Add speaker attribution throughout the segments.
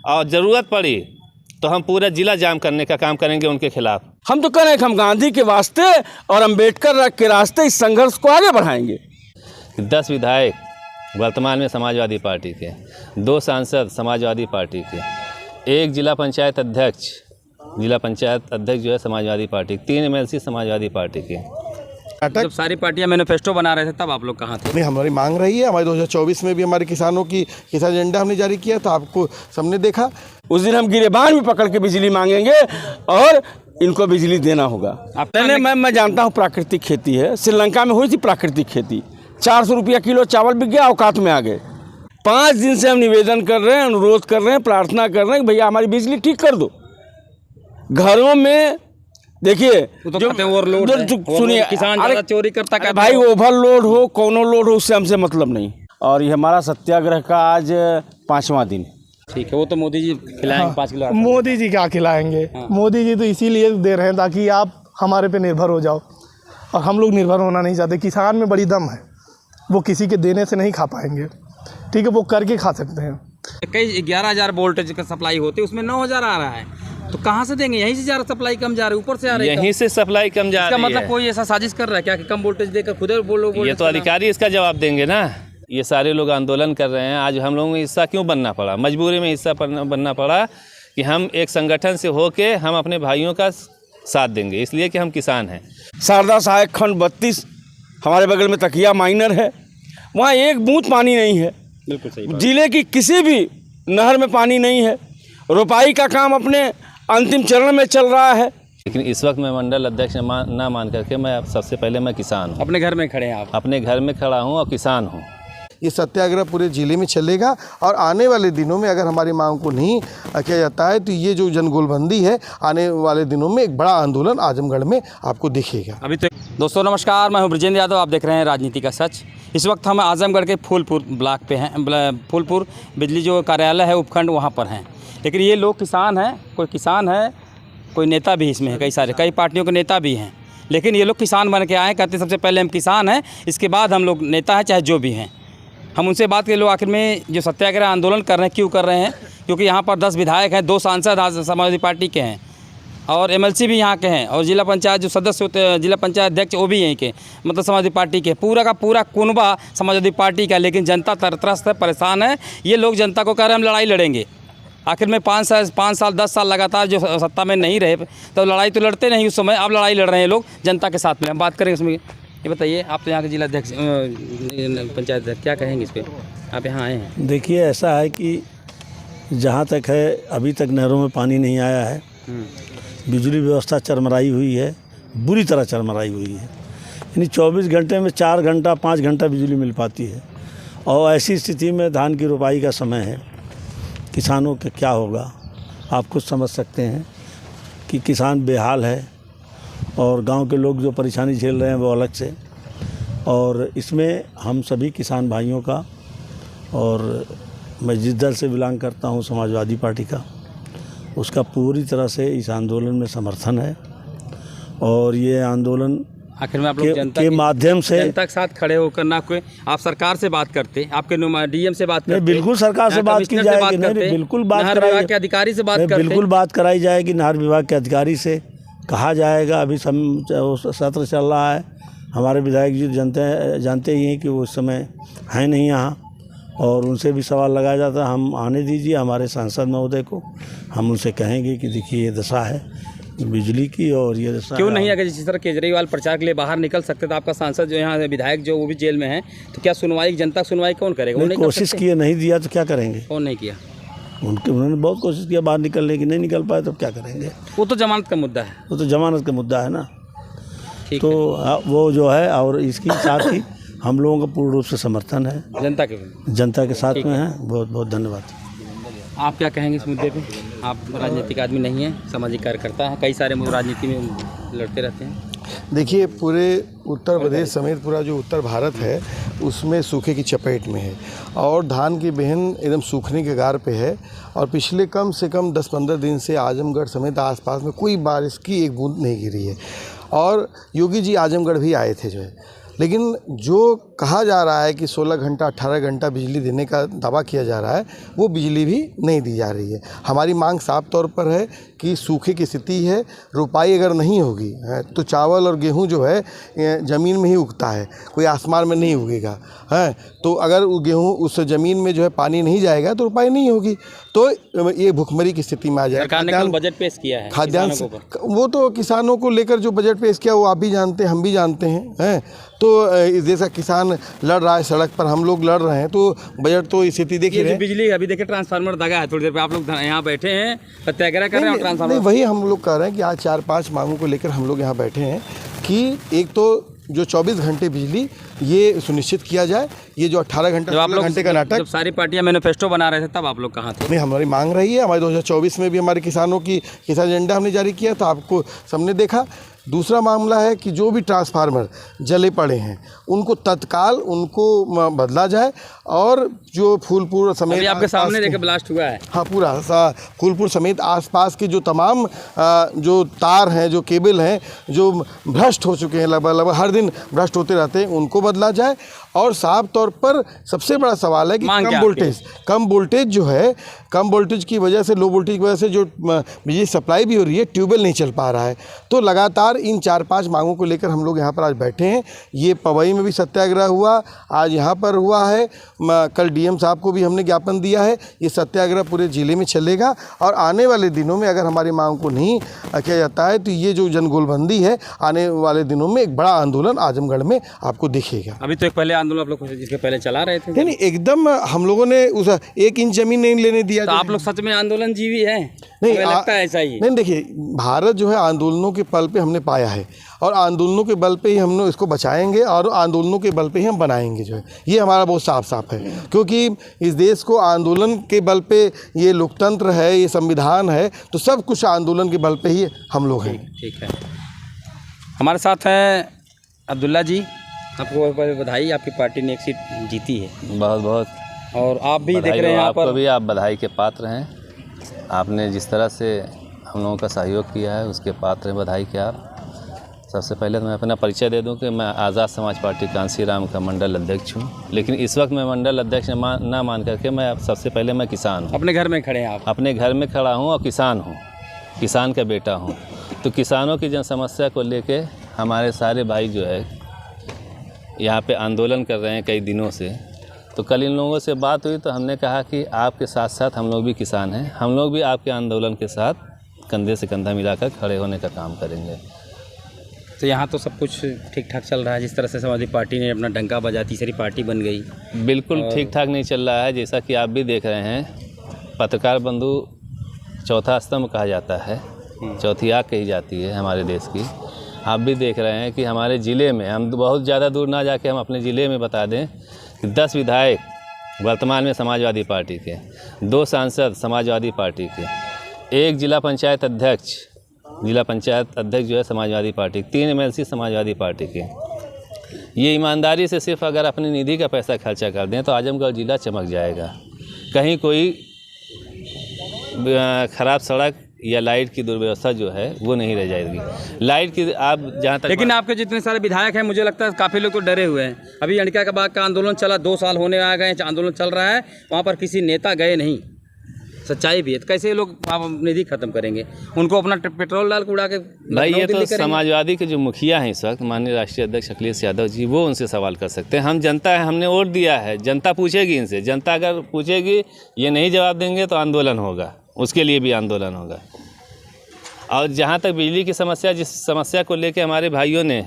Speaker 1: और ज़रूरत पड़ी तो हम पूरा ज़िला जाम करने का काम करेंगे उनके खिलाफ।
Speaker 2: हम तो कह रहे हैं कि हम गांधी के वास्ते और अम्बेडकर के रास्ते इस संघर्ष को आगे बढ़ाएंगे।
Speaker 1: 10 विधायक वर्तमान में समाजवादी पार्टी के, 2 सांसद समाजवादी पार्टी के, 1 जिला पंचायत अध्यक्ष जो है Samajwadi party, 3 MLC Samajwadi party के।
Speaker 3: जब सारी पार्टियां मैनिफेस्टो बना रहे थे तब आप लोग कहाँ थे?
Speaker 4: नहीं, हमारी मांग रही है। हमारे 2024 में भी हमारे किसानों की किसान एजेंडा हमने जारी किया था, आपको सबने देखा।
Speaker 2: उस दिन हम गिरेबान भी पकड़ के बिजली मांगेंगे और इनको बिजली देना होगा। मैं जानता हूँ प्राकृतिक खेती है, श्रीलंका में हुई थी प्राकृतिक खेती, 400 रुपया किलो चावल बिक गया, औकात में आ गए। 5 दिन से हम निवेदन कर रहे हैं, अनुरोध कर रहे हैं, प्रार्थना कर रहे हैं कि भैया हमारी बिजली ठीक कर दो। घरों में देखिए सुनिए,
Speaker 3: किसान ज़्यादा चोरी करता है
Speaker 2: भाई, ओवरलोड हो कोनो लोड हो उससे हमसे मतलब नहीं। और ये हमारा सत्याग्रह का आज 5वां दिन।
Speaker 3: ठीक है, वो तो मोदी जी खिलाएंगे 5 किलो।
Speaker 5: मोदी जी क्या खिलाएंगे? मोदी जी तो इसीलिए दे रहे हैं ताकि आप हमारे पे निर्भर हो जाओ, और हम लोग निर्भर होना नहीं चाहते। किसान में बड़ी दम है, वो किसी के देने से नहीं खा पाएंगे, ठीक है, वो करके खा सकते हैं।
Speaker 3: कई 11,000 वोल्टेज का सप्लाई होती है, उसमें 9,000 आ रहा है, तो कहाँ से देंगे? यहीं से ज़्यादा सप्लाई कम जा रही है, ऊपर से आ रही है,
Speaker 1: यहीं से सप्लाई कम जा रही है।
Speaker 3: मतलब कोई ऐसा साजिश कर रहा है क्या कि कम वोल्टेज देकर खुद बोलो?
Speaker 1: ये तो अधिकारी इसका जवाब देंगे ना। ये सारे लोग आंदोलन कर रहे हैं, आज हम लोगों को हिस्सा क्यों बनना पड़ा? मजबूरी में हिस्सा बनना पड़ा कि हम एक संगठन से होके हम अपने भाइयों का साथ देंगे, इसलिए कि हम किसान हैं।
Speaker 2: शारदा सहायक खंड 32 हमारे बगल में तकिया माइनर है, वहाँ एक बूंद पानी नहीं है।
Speaker 3: बिल्कुल सही।
Speaker 2: जिले की किसी भी नहर में पानी नहीं है। रोपाई का काम अपने अंतिम चरण में चल रहा है।
Speaker 1: लेकिन इस वक्त मैं मंडल अध्यक्ष ना मान करके मैं सबसे पहले मैं किसान हूँ।
Speaker 3: अपने घर में खड़े हैं आप?
Speaker 1: अपने घर में खड़ा हूँ और किसान हूँ।
Speaker 4: ये सत्याग्रह पूरे ज़िले में चलेगा, और आने वाले दिनों में अगर हमारी मांग को नहीं किया जाता है तो ये जो जनगोलबंदी है, आने वाले दिनों में एक बड़ा आंदोलन आजमगढ़ में आपको दिखेगा।
Speaker 3: अभी तो दोस्तों नमस्कार, मैं हूं ब्रजेंद्र यादव, आप देख रहे हैं राजनीति का सच। इस वक्त हम आजमगढ़ के फूलपुर ब्लॉक पे हैं। फूलपुर बिजली जो कार्यालय है उपखंड, वहाँ पर हैं। लेकिन ये लोग किसान हैं, कोई किसान है, कोई नेता भी इसमें है, कई पार्टियों के नेता भी हैं। लेकिन ये लोग किसान बन के आए, कहते सबसे पहले हम किसान हैं, इसके बाद हम लोग नेता हैं, चाहे जो भी हैं। हम उनसे बात कर लो आखिर में जो सत्याग्रह आंदोलन कर रहे हैं क्यों कर रहे हैं? क्योंकि यहाँ पर 10 विधायक हैं, 2 सांसद समाजवादी पार्टी के हैं, और MLC भी यहाँ के हैं, और जिला पंचायत जो सदस्य होते हैं, जिला पंचायत अध्यक्ष, वो भी यहीं के, मतलब समाजवादी पार्टी के। पूरा का पूरा कुनबा समाजवादी पार्टी का। लेकिन जनता त्रस्त है, परेशान है। ये लोग जनता को कह रहे हैं हम लड़ाई लड़ेंगे। आखिर में 5 साल 10 साल लगातार जो सत्ता में नहीं रहे तो लड़ाई तो लड़ते नहीं उस समय, अब लड़ाई लड़ रहे हैं लोग जनता के साथ में। हम बात करेंगे उसमें। ये बताइए, आप तो यहाँ के जिला अध्यक्ष पंचायत अध्यक्ष, क्या कहेंगे इस पर? आप यहाँ आए हैं।
Speaker 6: देखिए, ऐसा है कि जहाँ तक है अभी तक नहरों में पानी नहीं आया है। बिजली व्यवस्था चरमराई हुई है, बुरी तरह चरमराई हुई है। यानी 24 घंटे में 4 घंटा 5 घंटा बिजली मिल पाती है, और ऐसी स्थिति में धान की रोपाई का समय है। किसानों का क्या होगा आप खुद समझ सकते हैं कि किसान बेहाल है, और गांव के लोग जो परेशानी झेल रहे हैं वो अलग से। और इसमें हम सभी किसान भाइयों का, और मैं जिस दल से बिलोंग करता हूं समाजवादी पार्टी का, उसका पूरी तरह से इस आंदोलन में समर्थन है। और ये आंदोलन
Speaker 3: आखिर में आप लोग जनता
Speaker 6: के माध्यम से
Speaker 3: जनता के साथ खड़े होकर, ना कोई आप सरकार से बात करते, आपके DM से बात करते?
Speaker 6: बिल्कुल सरकार से बात की जाएगी, नहीं बिल्कुल बात
Speaker 3: विभाग के अधिकारी से बात करते,
Speaker 6: बिल्कुल बात कराई जाएगी। नहर विभाग के अधिकारी से कहा जाएगा। अभी सत्र चल रहा है, हमारे विधायक जी जानते ही हैं कि वो उस समय हैं नहीं यहाँ, और उनसे भी सवाल लगाया जाता है। हम आने दीजिए हमारे सांसद महोदय को, हम उनसे कहेंगे कि देखिए ये दशा है बिजली की, और ये दशा
Speaker 3: क्यों नहीं? अगर जिस तरह केजरीवाल प्रचार के लिए बाहर निकल सकते तो आपका सांसद जो यहाँ विधायक जो वो भी जेल में है, तो क्या सुनवाई, जनता सुनवाई कौन करेगा?
Speaker 6: कोशिश किए, नहीं दिया तो क्या करेंगे?
Speaker 3: कौन नहीं किया?
Speaker 6: उन्होंने बहुत कोशिश किया बाहर निकलने की, नहीं निकल पाए तो क्या करेंगे?
Speaker 3: वो तो जमानत का मुद्दा है।
Speaker 6: वो तो जमानत का मुद्दा है ना। तो वो जो है, और इसके साथ ही हम लोगों का पूर्ण रूप से समर्थन है, जनता के साथ में है। बहुत बहुत धन्यवाद।
Speaker 3: आप क्या कहेंगे इस मुद्दे पे? आप राजनीतिक आदमी नहीं हैं, सामाजिक कार्यकर्ता हैं, कई सारे राजनीति में लड़ते रहते हैं।
Speaker 4: देखिए, पूरे उत्तर प्रदेश समेत पूरा जो उत्तर भारत है उसमें सूखे की चपेट में है, और धान की बहन एकदम सूखने के गार पे है। और पिछले कम से कम 10-15 दिन से आजमगढ़ समेत आसपास में कोई बारिश की एक बूंद नहीं गिरी है। और योगी जी आजमगढ़ भी आए थे जो है, लेकिन जो कहा जा रहा है कि 16 घंटा 18 घंटा बिजली देने का दावा किया जा रहा है, वो बिजली भी नहीं दी जा रही है। हमारी मांग साफ तौर पर है कि सूखे की स्थिति है, रुपाई अगर नहीं होगी तो चावल और गेहूं जो है ज़मीन में ही उगता है, कोई आसमान में नहीं उगेगा है। तो अगर वो गेहूं उस ज़मीन में जो है पानी नहीं जाएगा तो रुपाई नहीं होगी, तो ये भुखमरी की स्थिति में आ जाएगा।
Speaker 3: सरकार ने कल बजट पेश किया है
Speaker 4: खाद्यान्न, वो तो किसानों को लेकर जो बजट पेश किया वो आप भी जानते हैं, हम भी जानते हैं। तो इस देश का किसान लड़ रहा है, सड़क पर हम लोग लड़ रहे हैं, तो बजट तो स्थिति देखिए रहे।
Speaker 3: बिजली अभी देखिए ट्रांसफार्मर दगा है, थोड़ी देर पे आप लोग यहाँ बैठे हैं सत्याग्रह कर रहे हैं ट्रांसफार्मर।
Speaker 4: नहीं, वही हम लोग कह रहे हैं कि आज 4-5 मांगों को लेकर हम लोग यहाँ बैठे हैं कि एक तो जो 24 घंटे बिजली ये सुनिश्चित किया जाए, ये जो 18 घंटे 16 घंटे का नाटक।
Speaker 3: जब सारी पार्टियां मैनिफेस्टो बना रहे थे तब आप लोग कहाँ थे?
Speaker 4: नहीं, हमारी मांग रही है, हमारे 2024 में भी हमारे किसानों की किसान एजेंडा हमने जारी किया था, आपको सबने देखा। दूसरा मामला है कि जो भी ट्रांसफार्मर जले पड़े हैं उनको तत्काल उनको बदला जाए, और जो फूलपुर समेत
Speaker 3: आपके सामने देखिए ब्लास्ट हुआ है।
Speaker 4: हाँ, पूरा फूलपुर समेत आसपास के जो तमाम जो तार हैं, जो केबल हैं, जो भ्रष्ट हो चुके हैं, लगभग हर दिन भ्रष्ट होते रहते हैं, उनको बदला जाए। और साफ तौर पर सबसे बड़ा सवाल है कि कम वोल्टेज जो है, कम वोल्टेज की वजह से, लो वोल्टेज की वजह से जो बिजली सप्लाई भी हो रही है, ट्यूबवेल नहीं चल पा रहा है। तो लगातार इन 4-5 मांगों को लेकर हम लोग यहाँ पर आज बैठे हैं। ये पवई में भी सत्याग्रह हुआ, आज यहाँ पर हुआ है, कल डीएम साहब को भी हमने ज्ञापन दिया है। ये सत्याग्रह पूरे ज़िले में चलेगा, और आने वाले दिनों में अगर हमारी मांग को नहीं किया जाता है तो ये जो जनगोलबंदी है, आने वाले दिनों में एक बड़ा आंदोलन आजमगढ़ में आपको दिखेगा।
Speaker 3: अभी तो एक पहले आंदोलन आप लोग जिसके पहले चला रहे थे।
Speaker 4: नहीं, एकदम हम लोगों ने उस 1 इंच जमीन नहीं लेने दिया।
Speaker 3: तो आप लोग सच में आंदोलन जीवी हैं?
Speaker 4: नहीं,
Speaker 3: लगता है ऐसा ही।
Speaker 4: नहीं, देखिए, भारत जो है आंदोलनों के बल पे हमने पाया है, और आंदोलनों के बल पे ही हम लोग इसको बचाएंगे, और आंदोलनों के बल पे ही हम बनाएंगे जो है। ये हमारा बहुत साफ है, क्योंकि इस देश को आंदोलन के बल पे, ये लोकतंत्र है, ये संविधान है, तो सब कुछ आंदोलन के बल पे ही हम लोग हैं।
Speaker 3: ठीक है। हमारे साथ हैं अब्दुल्ला जी, आपको बधाई, आपकी पार्टी ने एक सीट जीती है।
Speaker 1: बहुत बहुत।
Speaker 3: और आप भी देख रहे हैं यहाँ पर,
Speaker 1: आपको भी आप बधाई के पात्र हैं। आपने जिस तरह से हम लोगों का सहयोग किया है उसके पात्र हैं बधाई के आप। सबसे पहले तो मैं अपना परिचय दे दूं कि मैं आज़ाद समाज पार्टी कांसीराम का मंडल अध्यक्ष हूं, लेकिन इस वक्त मैं मंडल अध्यक्ष ना मान करके मैं सबसे पहले मैं किसान हूं।
Speaker 3: अपने घर में खड़े हैं आप?
Speaker 1: अपने घर में खड़ा हूं और किसान हूं, किसान का बेटा हूं। तो किसानों की जन समस्या को लेके हमारे सारे भाई जो है यहाँ पे आंदोलन कर रहे हैं कई दिनों से। तो कल इन लोगों से बात हुई तो हमने कहा कि आपके साथ साथ हम लोग भी किसान हैं, हम लोग भी आपके आंदोलन के साथ कंधे से कंधा मिलाकर खड़े होने का काम करेंगे।
Speaker 3: तो यहाँ तो सब कुछ ठीक ठाक चल रहा है, जिस तरह से समाजवादी पार्टी ने अपना डंका बजा, तीसरी पार्टी बन गई।
Speaker 1: बिल्कुल ठीक ठाक नहीं चल रहा है, जैसा कि आप भी देख रहे हैं। पत्रकार बंधु चौथा स्तंभ कहा जाता है, चौथी आग कही जाती है हमारे देश की। आप भी देख रहे हैं कि हमारे ज़िले में, हम बहुत ज़्यादा दूर ना जाके हम अपने ज़िले में बता दें कि 10 विधायक वर्तमान में समाजवादी पार्टी के, 2 सांसद समाजवादी पार्टी के, 1 जिला पंचायत अध्यक्ष जो है Samajwadi party, 3 MLC Samajwadi party के। ये ईमानदारी से सिर्फ अगर अपनी निधि का पैसा खर्चा कर दें तो आजमगढ़ ज़िला चमक जाएगा। कहीं कोई ख़राब सड़क या लाइट की दुर्व्यवस्था जो है वो नहीं रह जाएगी। लाइट की आप जहाँ तक,
Speaker 3: लेकिन आपके जितने सारे विधायक हैं, मुझे लगता है काफ़ी लोग तो डरे हुए हैं। अभी अणिका के बाद का आंदोलन चला, 2 साल होने आ गए, आंदोलन चल रहा है, वहाँ पर किसी नेता गए नहीं। सच्चाई भी है, तो कैसे लोग आप निधि खत्म करेंगे? उनको अपना पेट्रोल डाल के उड़ा के
Speaker 1: भाई, ये तो समाजवादी के जो मुखिया हैं इस वक्त, माननीय राष्ट्रीय अध्यक्ष अखिलेश यादव जी, वो उनसे सवाल कर सकते हैं। हम जनता है, हमने वोट दिया है, जनता पूछेगी इनसे। जनता अगर पूछेगी, ये नहीं जवाब देंगे तो आंदोलन होगा, उसके लिए भी आंदोलन होगा। और जहाँ तक बिजली की समस्या, जिस समस्या को लेके हमारे भाइयों ने,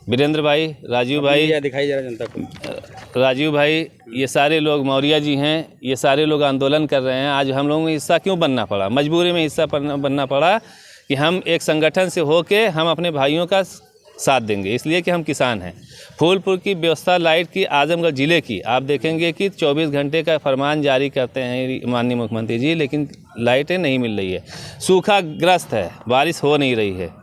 Speaker 1: वीरेंद्र भाई, राजीव भाई,
Speaker 3: दिखाई जा रहा जनता को,
Speaker 1: राजीव भाई, ये सारे लोग, मौर्या जी हैं, ये सारे लोग आंदोलन कर रहे हैं। आज हम लोगों को हिस्सा क्यों बनना पड़ा, मजबूरी में हिस्सा बनना पड़ा कि हम एक संगठन से होके हम अपने भाइयों का साथ देंगे, इसलिए कि हम किसान हैं। फूलपुर की व्यवस्था लाइट की, आजमगढ़ ज़िले की, आप देखेंगे कि 24 घंटे का फरमान जारी करते हैं माननीय मुख्यमंत्री जी, लेकिन लाइटें नहीं मिल रही है। सूखा ग्रस्त है, बारिश हो नहीं रही है।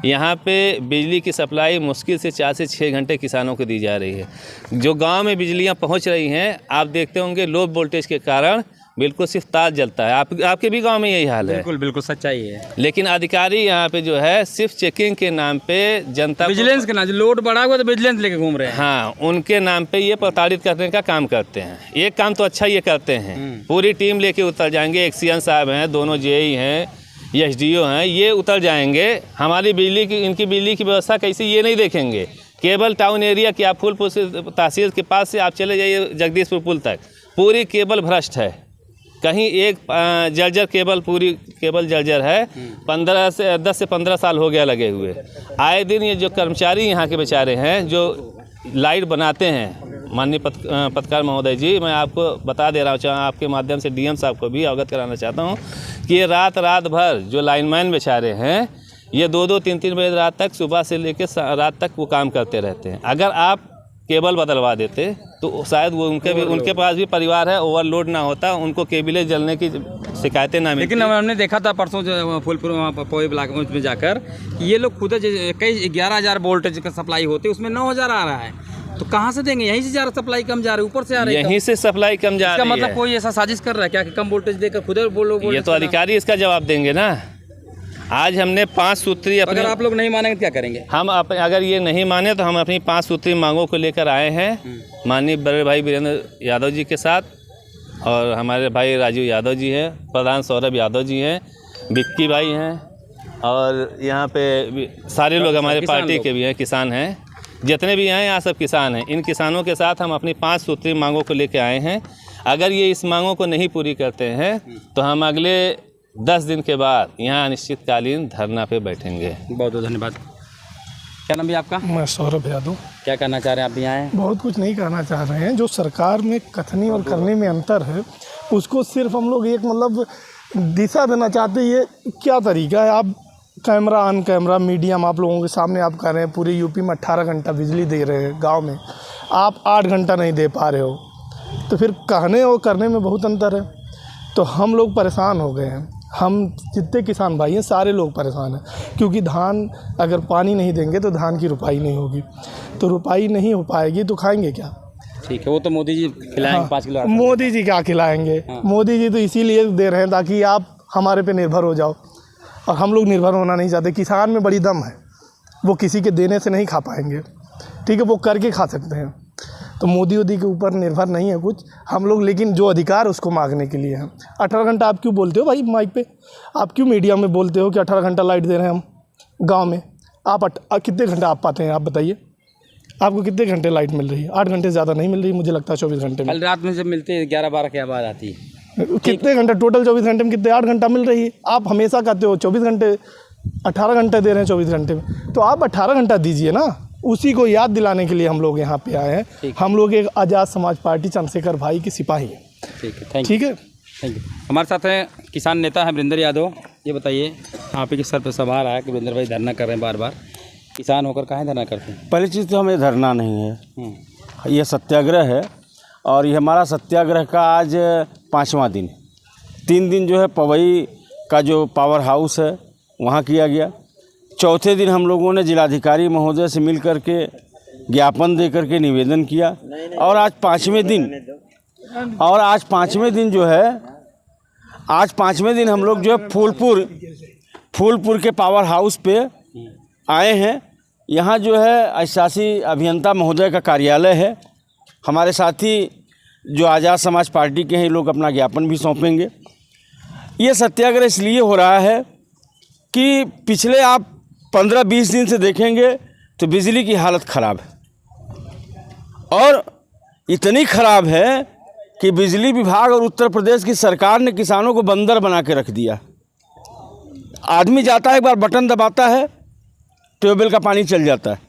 Speaker 1: यहाँ पे बिजली की सप्लाई मुश्किल से 4 से 6 घंटे किसानों को दी जा रही है। जो गांव में बिजलियाँ पहुँच रही हैं, आप देखते होंगे लो वोल्टेज के कारण बिल्कुल सिर्फ तार जलता है। आपके भी गांव में यही हाल है।
Speaker 3: बिल्कुल बिल्कुल सच्चाई है।
Speaker 1: लेकिन अधिकारी यहाँ पे जो है सिर्फ चेकिंग के नाम पे जनता
Speaker 3: विजिलेंस के नाम, जो लोड बढ़ा हुआ तो विजिलेंस लेके घूम रहे हैं।
Speaker 1: हाँ, उनके नाम पे ये प्रताड़ित करने का काम करते हैं। एक काम तो अच्छा ये करते हैं, पूरी टीम लेके उतर जाएंगे। एक्सीएन साहब हैं, दोनों जेई हैं, एसडीओ हैं, ये उतर जाएंगे। हमारी बिजली की, इनकी बिजली की व्यवस्था कैसी ये नहीं देखेंगे। केबल टाउन एरिया की, आप फूलपुर से तहसील के पास से आप चले जाइए जगदीशपुर पुल तक, पूरी केबल भ्रष्ट है। कहीं एक जर्जर केबल, पूरी केबल जर्जर है। 10 से 15 साल हो गया लगे हुए। आए दिन ये जो कर्मचारी यहाँ के बेचारे हैं जो लाइट बनाते हैं, माननीय पत्रकार महोदय जी, मैं आपको बता दे रहा हूँ, आपके माध्यम से डीएम साहब को भी अवगत कराना चाहता हूँ कि ये रात भर जो लाइनमैन बेचारे हैं, ये 2-2, 3-3 बजे रात तक, सुबह से लेकर रात तक वो काम करते रहते हैं। अगर आप केबल बदलवा देते तो शायद वो उनके पास भी परिवार है, ओवरलोड ना होता, उनको केबलें जलने की शिकायतें ना मिलती।
Speaker 3: लेकिन हमने देखा था परसों जो फूलपुर वहाँ पोई ब्लॉक में जाकर, ये लोग खुद कई 11,000 वोल्टेज का सप्लाई होते, उसमें 9,000 आ रहा है। तो कहाँ से देंगे? यहीं से जा रहा सप्लाई कम जा रही है, ऊपर से आ रही है,
Speaker 1: यहीं से सप्लाई कम जा रही है।
Speaker 3: मतलब कोई ऐसा साजिश कर रहा है क्या कि कम वोल्टेज देकर खुद बोलो?
Speaker 1: ये तो अधिकारी इसका जवाब देंगे ना। आज हमने 5 सूत्री
Speaker 3: अगर आप लोग नहीं मानेंगे तो क्या करेंगे?
Speaker 1: अगर ये नहीं माने तो हम अपनी 5 सूत्री मांगों को लेकर आए हैं माननीय बड़े भाई वीरेंद्र यादव जी के साथ, और हमारे भाई राजीव यादव जी हैं, प्रधान सौरभ यादव जी हैं, विक्की भाई हैं, और यहाँ पे सारे लोग हमारे पार्टी के भी हैं, किसान हैं, जितने भी हैं यहाँ सब किसान हैं। इन किसानों के साथ हम अपनी 5 सूत्री मांगों को लेकर आए हैं। अगर ये इस मांगों को नहीं पूरी करते हैं तो हम अगले 10 दिन के बाद यहाँ अनिश्चितकालीन धरना पे बैठेंगे।
Speaker 3: बहुत बहुत धन्यवाद। क्या नाम है आपका?
Speaker 5: मैं सौरभ यादव।
Speaker 3: क्या करना चाह रहे हैं आप यहाँ आए?
Speaker 5: बहुत कुछ नहीं कहना चाह रहे हैं। जो सरकार में कथनी और करने में अंतर है, उसको सिर्फ हम लोग एक मतलब दिशा देना चाहते हैं। ये क्या तरीका है? आप कैमरा ऑन कैमरा मीडियम आप लोगों के सामने आप कर रहे हैं, पूरे यूपी में 18 घंटा बिजली दे रहे हैं, गांव में आप 8 घंटा नहीं दे पा रहे हो, तो फिर कहने और करने में बहुत अंतर है। तो हम लोग परेशान हो गए हैं। हम जितने किसान भाई हैं सारे लोग परेशान हैं, क्योंकि धान अगर पानी नहीं देंगे तो धान की रुपाई नहीं होगी, तो रुपाई नहीं हो पाएगी तो खाएंगे क्या?
Speaker 3: ठीक है, वो तो मोदी जी खिलाएंगे। 5 किलो आटा।
Speaker 5: मोदी जी क्या खिलाएंगे? मोदी जी तो इसीलिए दे रहे हैं ताकि आप हमारे पे निर्भर हो जाओ, और हम लोग निर्भर होना नहीं चाहते। किसान में बड़ी दम है, वो किसी के देने से नहीं खा पाएंगे, ठीक है, वो करके खा सकते हैं। तो मोदी वोदी के ऊपर निर्भर नहीं है कुछ हम लोग, लेकिन जो अधिकार उसको मांगने के लिए हैं। 18 घंटा आप क्यों बोलते हो भाई माइक पे? आप क्यों मीडिया में बोलते हो कि 18 घंटा लाइट दे रहे हैं हम गांव में? आप कितने घंटे आप पाते हैं? आप बताइए, आपको कितने घंटे लाइट मिल रही है? 8 घंटे ज़्यादा नहीं मिल रही, मुझे लगता है 24 घंटे में।
Speaker 3: कल रात में जब मिलते हैं 11-12 के बाद आती है।
Speaker 5: कितने घंटे टोटल? 24 घंटे में कितने? 8 घंटा मिल रही है। आप हमेशा कहते हो 24 घंटे, 18 घंटे दे रहे हैं 24 घंटे में, तो आप 18 घंटा दीजिए ना। उसी को याद दिलाने के लिए हम लोग यहाँ पे आए हैं। हम लोग एक आज़ाद समाज पार्टी चंद्रशेखर भाई के सिपाही हैं।
Speaker 3: ठीक है,
Speaker 5: ठीक है,
Speaker 3: थैंक यू। हमारे साथ हैं किसान नेता हैं वीरेंद्र यादव। ये बताइए, आप ही के सर पर सवाल आया कि वीरेंद्र भाई धरना कर रहे हैं बार बार, किसान होकर काहे धरना करते हैं?
Speaker 2: पहली चीज़ तो हमें धरना नहीं है, ये सत्याग्रह है, और ये हमारा सत्याग्रह का आज 5वां दिन। 3 दिन जो है पवई का जो पावर हाउस है वहाँ किया गया। चौथे दिन हम लोगों ने जिलाधिकारी महोदय से मिल कर के ज्ञापन दे करके निवेदन किया, और आज 5वें दिन जो है, आज 5वें दिन हम लोग जो है फूलपुर के पावर हाउस पे आए हैं। यहाँ जो है अधिशासी अभियंता महोदय का कार्यालय है। हमारे साथी जो आज़ाद समाज पार्टी के हैं ये लोग अपना ज्ञापन भी सौंपेंगे। ये सत्याग्रह इसलिए हो रहा है कि पिछले आप 15-20 दिन से देखेंगे तो बिजली की हालत ख़राब है, और इतनी ख़राब है कि बिजली विभाग और उत्तर प्रदेश की सरकार ने किसानों को बंदर बना के रख दिया। आदमी जाता है, एक बार बटन दबाता है, ट्यूबवेल का पानी चल जाता है।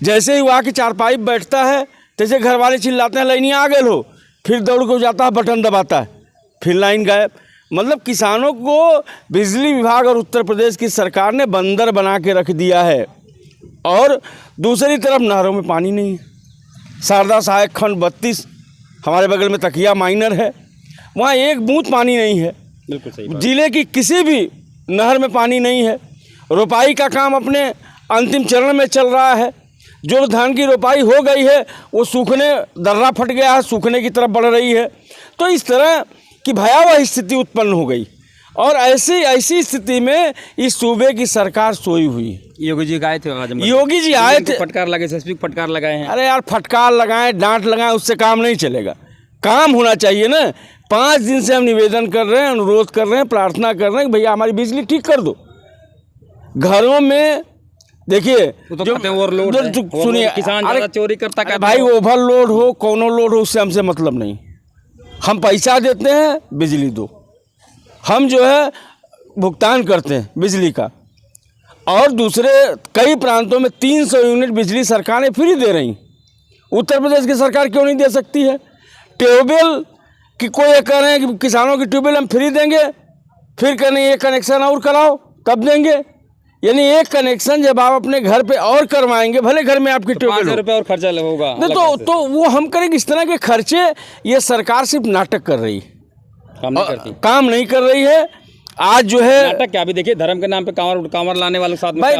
Speaker 2: जैसे ही वहाँ की चारपाई बैठता है, जैसे घर वाले चिल्लाते हैं लाइन आ गए हो, फिर दौड़ को जाता है, बटन दबाता है, फिर लाइन गायब। मतलब किसानों को बिजली विभाग और उत्तर प्रदेश की सरकार ने बंदर बना के रख दिया है। और दूसरी तरफ नहरों में पानी नहीं है। शारदा सहायक खंड 32 हमारे बगल में तकिया माइनर है, वहाँ एक बूंद पानी नहीं है।
Speaker 3: बिल्कुल सही बात।
Speaker 2: जिले की किसी भी नहर में पानी नहीं है। रोपाई का काम अपने अंतिम चरण में चल रहा है। जो धान की रोपाई हो गई है वो सूखने, दर्रा फट गया है, सूखने की तरफ बढ़ रही है। तो इस तरह कि भयावह स्थिति उत्पन्न हो गई। और ऐसी स्थिति में इस सूबे की सरकार सोई हुई है।
Speaker 3: योगी जी आए थे आजमगढ़,
Speaker 2: योगी जी आए थे,
Speaker 3: फटकार लगे, एसपी को फटकार लगाए हैं।
Speaker 2: अरे यार फटकार लगाएं, डांट लगाएं, उससे काम नहीं चलेगा। काम होना चाहिए ना। 5 दिन से हम निवेदन कर रहे हैं, अनुरोध कर रहे हैं, प्रार्थना कर रहे हैं कि भैया हमारी बिजली ठीक कर दो। घरों में देखिए
Speaker 3: जो ओवरलोड है,
Speaker 2: सुनिए,
Speaker 3: किसान
Speaker 2: अरे
Speaker 3: ज़्यादा चोरी करता है
Speaker 2: भाई, ओवरलोड हो कौनो लोड हो, उससे हमसे मतलब नहीं। हम पैसा देते हैं, बिजली दो। हम जो है भुगतान करते हैं बिजली का। और दूसरे कई प्रांतों में 300 यूनिट बिजली सरकारें फ्री दे रही। उत्तर प्रदेश की सरकार क्यों नहीं दे सकती है? ट्यूबवेल कि कोई ये कह रहे हैं कि किसानों की ट्यूबवेल हम फ्री देंगे, फिर कहने ये कनेक्शन और कराओ तब देंगे। यानी एक कनेक्शन जब आप अपने घर पे और करवाएंगे, भले घर में आपकी ट्यूबवेल
Speaker 3: 5,000 रुपये और खर्चा होगा
Speaker 2: नहीं तो वो हम करेंगे। इस तरह के खर्चे ये सरकार सिर्फ नाटक कर रही है, काम नहीं कर रही है। आज जो है
Speaker 3: नाटक क्या, अभी देखिए धर्म के नाम पे कांवर लाने वालों के साथ में
Speaker 2: भाई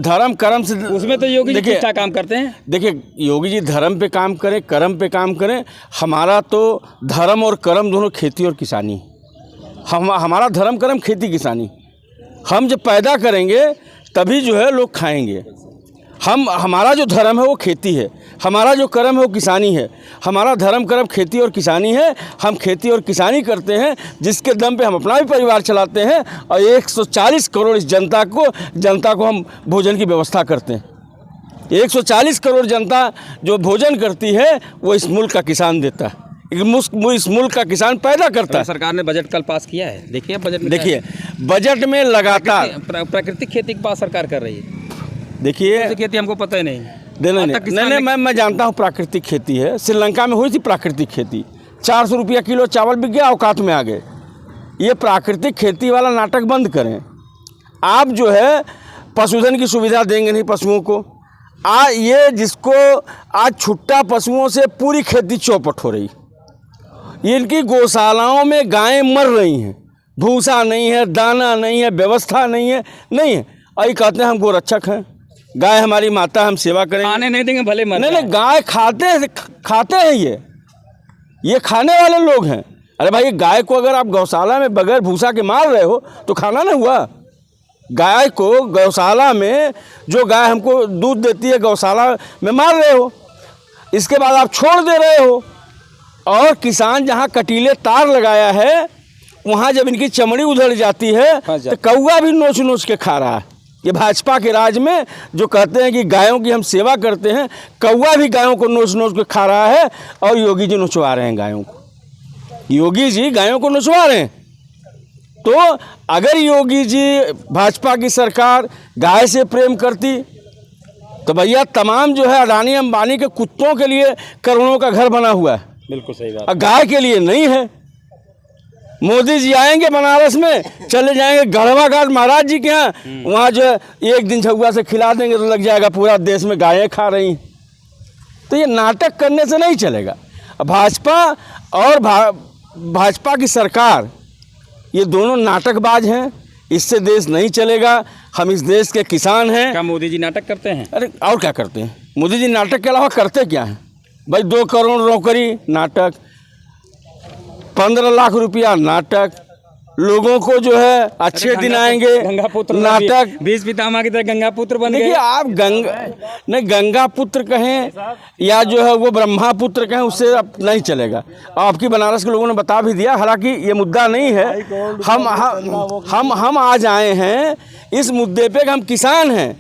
Speaker 2: धर्म कर्म से,
Speaker 3: उसमें तो योगी जी अच्छा काम करते हैं।
Speaker 2: देखिए योगी जी धर्म पे काम करें, कर्म पे काम करें। हमारा तो धर्म और कर्म दोनों खेती और किसानी। हमारा धर्म कर्म खेती किसानी। हम जब पैदा करेंगे तभी जो है लोग खाएंगे। हमारा जो धर्म है वो खेती है, हमारा जो कर्म है वो किसानी है। हमारा धर्म कर्म खेती और किसानी है। हम खेती और किसानी करते हैं, जिसके दम पे हम अपना भी परिवार चलाते हैं और 140 करोड़ इस जनता को हम भोजन की व्यवस्था करते हैं। 140 करोड़ जनता जो भोजन करती है वो इस मुल्क का किसान देता है, इस मुल्क का किसान पैदा करता है।
Speaker 3: सरकार ने बजट कल पास किया है, देखिए बजट में
Speaker 2: देखिए बजट में लगातार
Speaker 3: प्राकृतिक खेती की बात सरकार कर रही है।
Speaker 2: देखिए
Speaker 3: खेती हमको पता ही नहीं,
Speaker 2: नहीं, मैं जानता हूँ प्राकृतिक खेती है। श्रीलंका में हुई थी प्राकृतिक खेती, 400 रुपया किलो चावल बिक गया, औकात में आ गए। ये प्राकृतिक खेती वाला नाटक बंद करें। आप जो है पशुधन की सुविधा देंगे नहीं पशुओं को। ये जिसको आज छुट्टा पशुओं से पूरी खेती चौपट हो रही। इनकी गौशालाओं में गायें मर रही हैं, भूसा नहीं है, दाना नहीं है, व्यवस्था नहीं है। और ये कहते हैं हम गोरक्षक हैं, गाय हमारी माता, हम सेवा करेंगे,
Speaker 3: खाने नहीं देंगे भले मर।
Speaker 2: नहीं, गाय खाते हैं। ये खाने वाले लोग हैं। अरे भाई गाय को अगर आप गौशाला में बगैर भूसा के मार रहे हो तो खाना नहीं हुआ। गाय को गौशाला में, जो गाय हमको दूध देती है, गौशाला में मार रहे हो। इसके बाद आप छोड़ दे रहे हो। और किसान जहाँ कटीले तार लगाया है वहाँ जब इनकी चमड़ी उधड़ जाती है तो कौवा भी नोच नोच के खा रहा है। ये भाजपा के राज में जो कहते हैं कि गायों की हम सेवा करते हैं, कौवा भी गायों को नोच नोच के खा रहा है। और योगी जी नोचवा रहे हैं गायों को, योगी जी गायों को नोचवा रहे हैं। तो अगर योगी जी, भाजपा की सरकार गाय से प्रेम करती तो भैया तमाम जो है अडानी अंबानी के कुत्तों के लिए करोड़ों का घर बना हुआ है,
Speaker 3: बिल्कुल सही बात।
Speaker 2: और गाय के लिए नहीं है। मोदी जी आएंगे बनारस में, चले जाएंगे गढ़वा घाट महाराज जी के यहाँ, वहाँ जो है एक दिन झगुआ से खिला देंगे तो लग जाएगा पूरा देश में गायें खा रही हैं। तो ये नाटक करने से नहीं चलेगा। भाजपा और भाजपा की सरकार ये दोनों नाटकबाज हैं, इससे देश नहीं चलेगा। हम इस देश के किसान हैं।
Speaker 3: क्या मोदी जी नाटक करते हैं?
Speaker 2: अरे और क्या करते हैं? मोदी जी नाटक के अलावा करते क्या हैं भाई? 2 करोड़ नौकरी नाटक, 15 लाख रुपया नाटक, लोगों को जो है अच्छे दिन आएंगे
Speaker 3: गंगापुत्र
Speaker 2: नाटक।
Speaker 3: 20 पितामह की तरह गंगापुत्र बन गए।
Speaker 2: देखिए आप गंगापुत्र कहें या जो है वो ब्रह्मापुत्र कहें, उससे अब नहीं चलेगा। आपकी बनारस के लोगों ने बता भी दिया, हालांकि ये मुद्दा नहीं है। हम आज आए हैं इस मुद्दे पे कि हम किसान हैं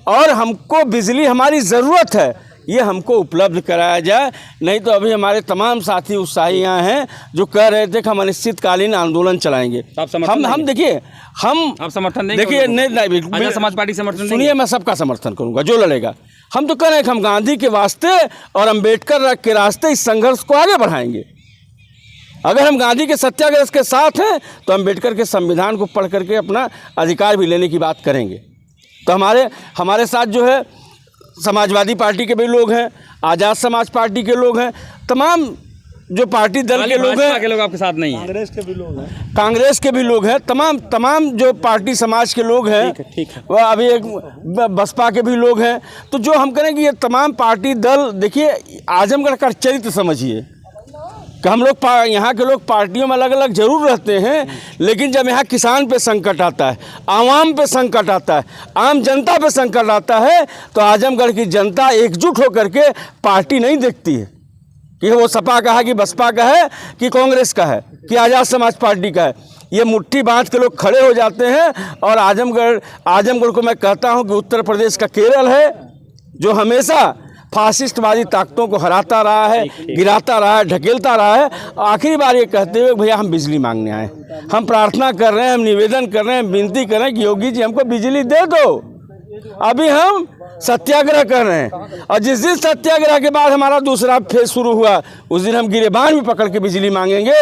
Speaker 2: और हमको बिजली हमारी ज़रूरत है, ये हमको उपलब्ध कराया जाए। नहीं तो अभी हमारे तमाम साथी उत्साही यहाँ हैं जो कह रहे थे कि हम अनिश्चितकालीन आंदोलन चलाएंगे। हम देखिए
Speaker 3: आप समर्थन देंगे?
Speaker 2: देखिए नहीं,
Speaker 3: समाज पार्टी समर्थन।
Speaker 2: सुनिए, मैं सबका समर्थन करूंगा जो लड़ेगा। हम तो कह रहे हैं कि हम गांधी के वास्ते और अम्बेडकर के रास्ते इस संघर्ष को आगे बढ़ाएंगे। अगर हम गांधी के सत्याग्रह के साथ हैं तो अम्बेडकर के संविधान को पढ़ करके अपना अधिकार भी लेने की बात करेंगे। तो हमारे साथ जो है समाजवादी पार्टी के भी लोग हैं, आज़ाद समाज पार्टी के लोग हैं, तमाम जो पार्टी दल के लोग हैं।
Speaker 3: के लोग आपके साथ नहीं हैं?
Speaker 6: कांग्रेस के भी लोग हैं,
Speaker 2: कांग्रेस के भी लोग हैं, तमाम जो पार्टी समाज के लोग हैं।
Speaker 3: ठीक है।
Speaker 2: वह अभी एक बसपा के भी लोग हैं। तो जो हम करें कि ये तमाम पार्टी दल, देखिए आजमगढ़ का चरित्र समझिए कि हम लोग यहाँ के लोग पार्टियों में अलग अलग जरूर रहते हैं, लेकिन जब यहाँ किसान पे संकट आता है, आवाम पे संकट आता है, आम जनता पे संकट आता है, तो आजमगढ़ की जनता एकजुट होकर के पार्टी नहीं देखती है कि वो सपा का है कि बसपा का है कि कांग्रेस का है कि आज़ाद समाज पार्टी का है। ये मुट्ठी बांध के लोग खड़े हो जाते हैं। और आजमगढ़ को मैं कहता हूँ कि उत्तर प्रदेश का केरल है, जो हमेशा फासिस्टवादी ताकतों को हराता रहा है, गिराता रहा है, ढकेलता रहा है। आखिरी बार ये कहते हुए भैया हम बिजली मांगने आए, हम प्रार्थना कर रहे हैं, हम निवेदन कर रहे हैं, विनती कर रहे हैं कि योगी जी हमको बिजली दे दो। अभी हम सत्याग्रह कर रहे हैं, और जिस दिन सत्याग्रह के बाद हमारा दूसरा फेज शुरू हुआ, उस दिन हम गिरेबान भी पकड़ के बिजली मांगेंगे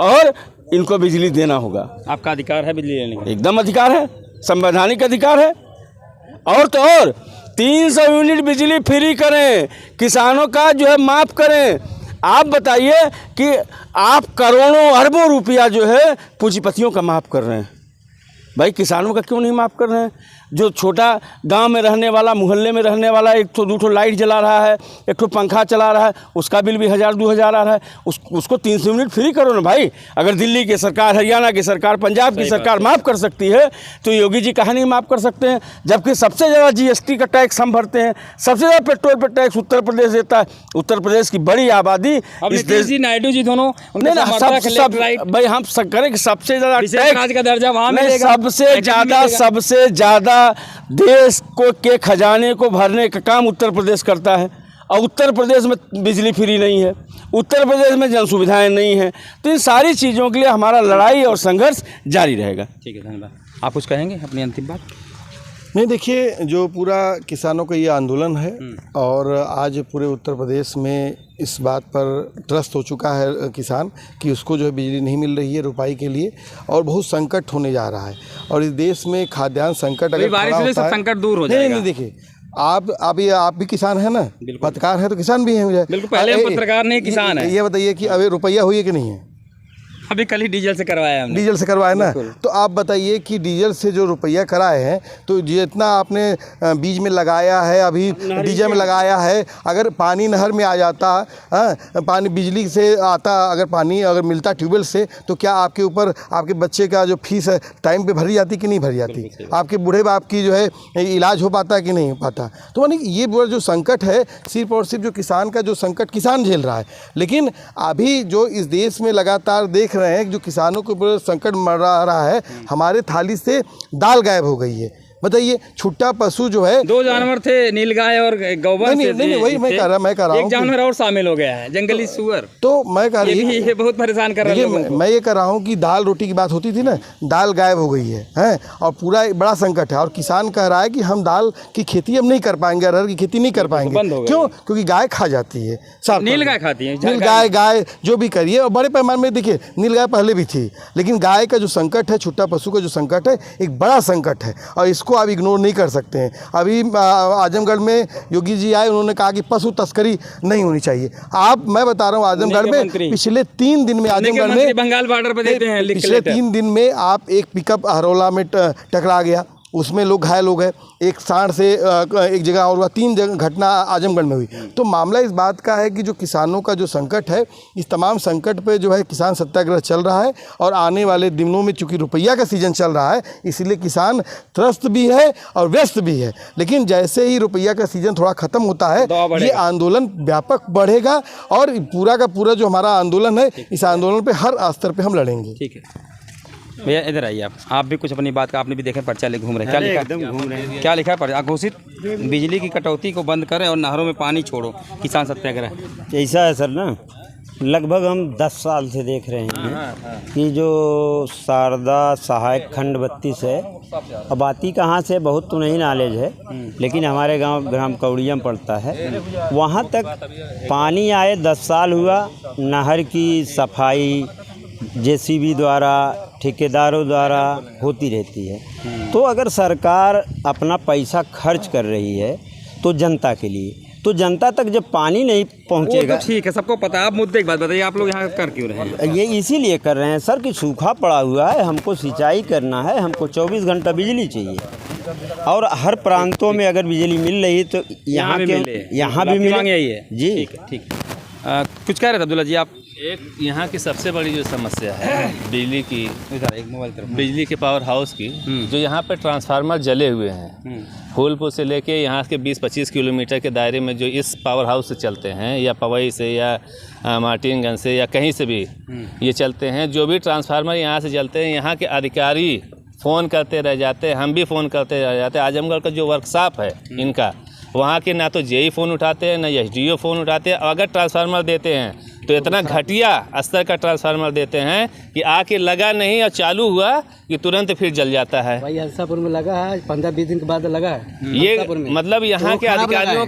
Speaker 2: और इनको बिजली देना होगा।
Speaker 3: आपका अधिकार है बिजली लेने का?
Speaker 2: एकदम अधिकार है, संवैधानिक अधिकार है। और तो और 300 यूनिट बिजली फ्री करें, किसानों का जो है माफ़ करें। आप बताइए कि आप करोड़ों अरबों रुपया जो है पूंजीपतियों का माफ़ कर रहे हैं, भाई किसानों का क्यों नहीं माफ़ कर रहे हैं? जो छोटा गांव में रहने वाला, मोहल्ले में रहने वाला, 1-2 लाइट जला रहा है, 1 पंखा चला रहा है, उसका बिल भी 1000-2000 आ रहा है, उसको 300 यूनिट फ्री करो ना भाई। अगर दिल्ली की सरकार, हरियाणा की सरकार, पंजाब की सरकार माफ़ कर सकती है, तो योगी जी कहाँ नहीं माफ़ कर सकते हैं? जबकि सबसे ज़्यादा GST का टैक्स हम भरते हैं, सबसे ज़्यादा पेट्रोल पर टैक्स उत्तर प्रदेश देता है। उत्तर प्रदेश की बड़ी आबादी इस देश,
Speaker 3: नायडू जी दोनों
Speaker 2: भाई हम करें कि सबसे ज़्यादा
Speaker 3: टैक्स का दर्जा वहाँ मिलेगा,
Speaker 2: सबसे ज़्यादा देश को के खजाने को भरने का काम उत्तर प्रदेश करता है। और उत्तर प्रदेश में बिजली फ्री नहीं है, उत्तर प्रदेश में जन सुविधाएं नहीं हैं। तो इन सारी चीज़ों के लिए हमारा लड़ाई और संघर्ष जारी रहेगा।
Speaker 3: ठीक है, धन्यवाद। आप कुछ कहेंगे अपनी अंतिम बात?
Speaker 4: नहीं, देखिए, जो पूरा किसानों का ये आंदोलन है और आज पूरे उत्तर प्रदेश में इस बात पर त्रस्त हो चुका है किसान कि उसको जो है बिजली नहीं मिल रही है रुपाई के लिए, और बहुत संकट होने जा रहा है। और इस देश में खाद्यान्न संकट अगर
Speaker 3: बारिश से सब संकट दूर हो जाएगा।
Speaker 4: नहीं, देखिए, आप भी किसान है ना, पत्रकार है तो किसान भी हैं।
Speaker 3: बिल्कुल, पहले हम पत्रकार नहीं, किसान है।
Speaker 4: ये बताइए कि अभी रुपया हुई है कि नहीं है?
Speaker 3: अभी कल ही डीजल से करवाया हमने।
Speaker 4: डीजल से करवाया ना, तो आप बताइए कि डीजल से जो रुपया कराए हैं, तो जितना आपने बीज में लगाया है, अभी डीजल में लगाया है, अगर पानी नहर में आ जाता, पानी बिजली से आता, अगर पानी अगर मिलता ट्यूबवेल से, तो क्या आपके ऊपर आपके बच्चे का जो फीस है टाइम पे भरी जाती कि नहीं भरी जाती? आपके बूढ़े बाप की जो है इलाज हो पाता कि नहीं हो पाता? तो मानी ये बड़ा जो संकट है, सिर्फ और सिर्फ जो किसान का जो संकट किसान झेल रहा है। लेकिन अभी जो इस देश में लगातार देख रहे हैं जो किसानों के ऊपर संकट मर रहा है, हमारे थाली से दाल गायब हो गई है। बताइए, छुट्टा पशु जो है,
Speaker 3: 2 जानवर थे, नीलगाय और गौबर।
Speaker 4: नहीं, वही मैं कह रहा हूँ,
Speaker 3: एक जानवर और शामिल हो गया है, जंगली सुअर।
Speaker 4: तो मैं कह रही हूँ
Speaker 3: ये बहुत परेशान कर रहा है।
Speaker 4: मैं ये कह रहा हूँ कि दाल रोटी की बात होती थी ना, दाल गायब हो गई है, और पूरा एक बड़ा संकट है। और किसान कह रहा है कि हम दाल की खेती अब नहीं कर पाएंगे, अरहर की खेती नहीं कर पाएंगे। क्यों? क्योंकि गाय खा जाती है,
Speaker 3: नीलगाय खाती है,
Speaker 4: नीलगाय जो भी करिए। और बड़े पैमाने में देखिए, नीलगाय पहले भी थी, लेकिन गाय का जो संकट है, छुट्टा पशु का जो संकट है, एक बड़ा संकट है, और इसको आप इग्नोर नहीं कर सकते हैं। अभी आजमगढ़ में योगी जी आए, उन्होंने कहा कि पशु तस्करी नहीं होनी चाहिए। मैं बता रहा हूँ, आजमगढ़ में पिछले 3 दिन में, आजमगढ़ में
Speaker 3: बंगाल बॉर्डर पर देते हैं,
Speaker 4: पिछले 3 दिन में आप एक पिकअप हरोला में टकरा गया, उसमें लोग घायल हो गए। एक सांड से एक जगह और हुआ, 3 जगह घटना आजमगढ़ में हुई। तो मामला इस बात का है कि जो किसानों का जो संकट है, इस तमाम संकट पे जो है किसान सत्याग्रह चल रहा है। और आने वाले दिनों में चूंकि रुपया का सीजन चल रहा है, इसलिए किसान त्रस्त भी है और व्यस्त भी है। लेकिन जैसे ही रुपया का सीजन थोड़ा ख़त्म होता है, ये आंदोलन व्यापक बढ़ेगा, और पूरा का पूरा जो हमारा आंदोलन है, इस आंदोलन पर हर स्तर पर हम लड़ेंगे।
Speaker 3: ठीक है भैया, इधर आइए आप भी कुछ अपनी बात का, आपने भी देखा पर्चा ले घूम रहे हैं, क्या लिखा? एकदम घूम रहे हैं। क्या लिखा है पर्चा? घोषित बिजली की कटौती को बंद करें और नहरों में पानी छोड़ो, किसान सत्याग्रह।
Speaker 7: ऐसा है सर ना, लगभग हम 10 साल से देख रहे हैं कि जो शारदा सहायक खंड 32 है, अब आती कहाँ से बहुत तो नहीं नॉलेज है, लेकिन हमारे गांव ग्राम कौड़िया में पड़ता है, वहाँ तक पानी आए 10 साल हुआ। नहर की सफाई JCB द्वारा, ठेकेदारों द्वारा होती रहती है। तो अगर सरकार अपना पैसा खर्च कर रही है तो जनता के लिए, तो जनता तक जब पानी नहीं पहुंचेगा,
Speaker 3: तो ठीक है, सबको पता है। आप मुद्दे की बात बताइए, आप लोग यहाँ कर क्यों रहे हैं?
Speaker 7: ये इसीलिए कर रहे हैं सर कि सूखा पड़ा हुआ है, हमको सिंचाई करना है, हमको 24 घंटा बिजली चाहिए। और हर प्रांतों में अगर बिजली मिल रही तो यहाँ भी मिले
Speaker 3: जी। ठीक है, कुछ कह रहे थे अब्दुल्ला जी आप?
Speaker 1: एक यहाँ की सबसे बड़ी जो समस्या है बिजली की,
Speaker 3: इधर एक मोबाइल तरफ
Speaker 1: बिजली के पावर हाउस की, जो यहाँ पे ट्रांसफार्मर जले हुए हैं फूलपुर से लेके यहाँ के 20-25 किलोमीटर के दायरे में जो इस पावर हाउस से चलते हैं या पवई से या मार्टिनगंज से या कहीं से भी ये चलते हैं, जो भी ट्रांसफार्मर यहाँ से चलते हैं यहाँ के अधिकारी फ़ोन करते रह जाते हैं, हम भी फ़ोन करते रह जाते हैं। आजमगढ़ का जो वर्कशॉप है इनका, वहाँ के ना तो जेई फ़ोन उठाते हैं ना एसडीओ फ़ोन उठाते हैं। अगर ट्रांसफार्मर देते हैं तो इतना घटिया स्तर का ट्रांसफार्मर देते हैं कि आके लगा नहीं और चालू हुआ कि तुरंत फिर जल जाता है।
Speaker 8: भाई हंसापुर में लगा है, 15-20 दिन के बाद लगा है
Speaker 1: ये मतलब यहाँ के अधिकारियों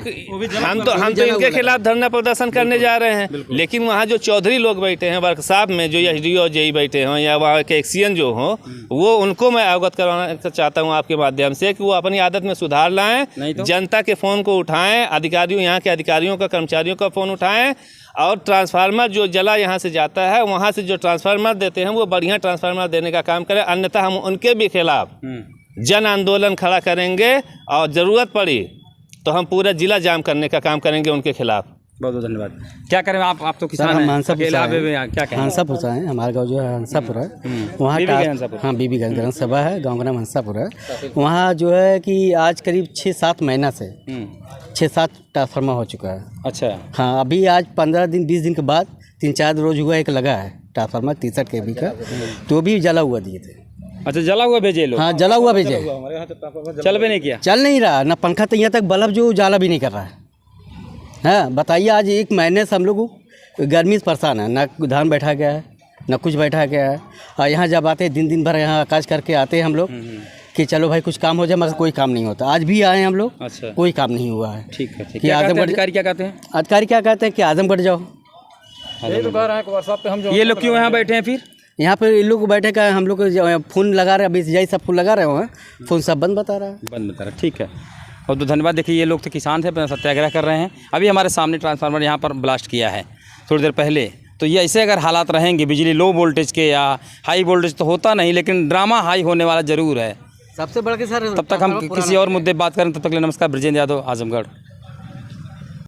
Speaker 1: हम तो इनके खिलाफ धरना प्रदर्शन करने जा रहे हैं, लेकिन वहाँ जो चौधरी लोग बैठे हैं वर्कशॉप में, जो एसडीओ और जेई बैठे हों या वहाँ के एक्सीएन जो हों, वो उनको मैं अवगत करवाना चाहता हूँ आपके माध्यम से कि वो अपनी आदत में सुधार लाएं, जनता के फ़ोन को उठाएं, अधिकारियों यहाँ के अधिकारियों का कर्मचारियों का फ़ोन उठाएं, और ट्रांसफार्मर जो जला यहाँ से जाता है वहाँ से जो ट्रांसफार्मर देते हैं वो बढ़िया ट्रांसफार्मर देने का काम करें, अन्यथा हम उनके भी खिलाफ जन आंदोलन खड़ा करेंगे और ज़रूरत पड़ी तो हम पूरा जिला जाम करने का काम करेंगे उनके खिलाफ।
Speaker 3: बहुत बहुत धन्यवाद। क्या करें आप तो किसान हैं, अकेला क्या कहें?
Speaker 8: हंसापुर से हैं, हमारा गाँव जो है हंसापुर है, वहाँ हाँ बीबीगंज ग्राम सभा है, गाँव का नाम हंसापुर है। वहाँ जो है कि आज करीब 6-7 महीना से 6-7 ट्रांसफार्मर हो चुका है।
Speaker 3: अच्छा
Speaker 8: हाँ, अभी आज 15-20 दिन के बाद 3-4 रोज हुआ एक लगा है ट्रांसफार्मर 63 kV का, तो भी जला हुआ दिए थे।
Speaker 3: अच्छा, जला हुआ भेजे लोग?
Speaker 8: हाँ, जला हुआ भेजे,
Speaker 3: चल भी नहीं किया,
Speaker 8: चल नहीं रहा ना पंखा, तो यहाँ तक बल्ब जो उजाला भी नहीं कर रहा है। हाँ बताइए, आज 1 महीने से हम लोग गर्मी से परेशान है, ना धान बैठा गया है ना कुछ बैठा गया है। और यहाँ जब आते हैं दिन भर यहाँ आकाश करके आते हैं हम लोग कि चलो भाई कुछ काम हो जाए, मगर कोई काम नहीं होता। आज भी आए हम लोग,
Speaker 3: अच्छा
Speaker 8: कोई काम नहीं हुआ है।
Speaker 3: ठीक है, ठीक
Speaker 8: कि
Speaker 3: है।
Speaker 8: आजमगढ़
Speaker 3: अधिकारी क्या कहते हैं?
Speaker 8: अधिकारी क्या कहते हैं कि आजमगढ़ जाओ।
Speaker 3: ये तो कह रहे हैं कि वर्कशॉप पे हम जो, ये लोग क्यों यहाँ बैठे हैं फिर?
Speaker 8: यहाँ पे इन लोग बैठे का हम लोग फ़ोन लगा रहे हैं, अभी यही सब फ़ोन लगा रहे हैं, फ़ोन सब बंद बता रहा है,
Speaker 3: बंद बता रहा है। ठीक है, और तो धन्यवाद। देखिए ये लोग तो किसान थे, सत्याग्रह कर रहे हैं। अभी हमारे सामने ट्रांसफार्मर यहाँ पर ब्लास्ट किया है थोड़ी देर पहले। तो ये ऐसे अगर हालात रहेंगे बिजली लो वोल्टेज के या हाई वोल्टेज तो होता नहीं, लेकिन ड्रामा हाई होने वाला ज़रूर है।
Speaker 8: सबसे बड़ा के सर।
Speaker 3: तब तक हम किसी और मुद्दे बात करें, तब तक के लिए नमस्कार। ब्रजेंद्र यादव, आजमगढ़।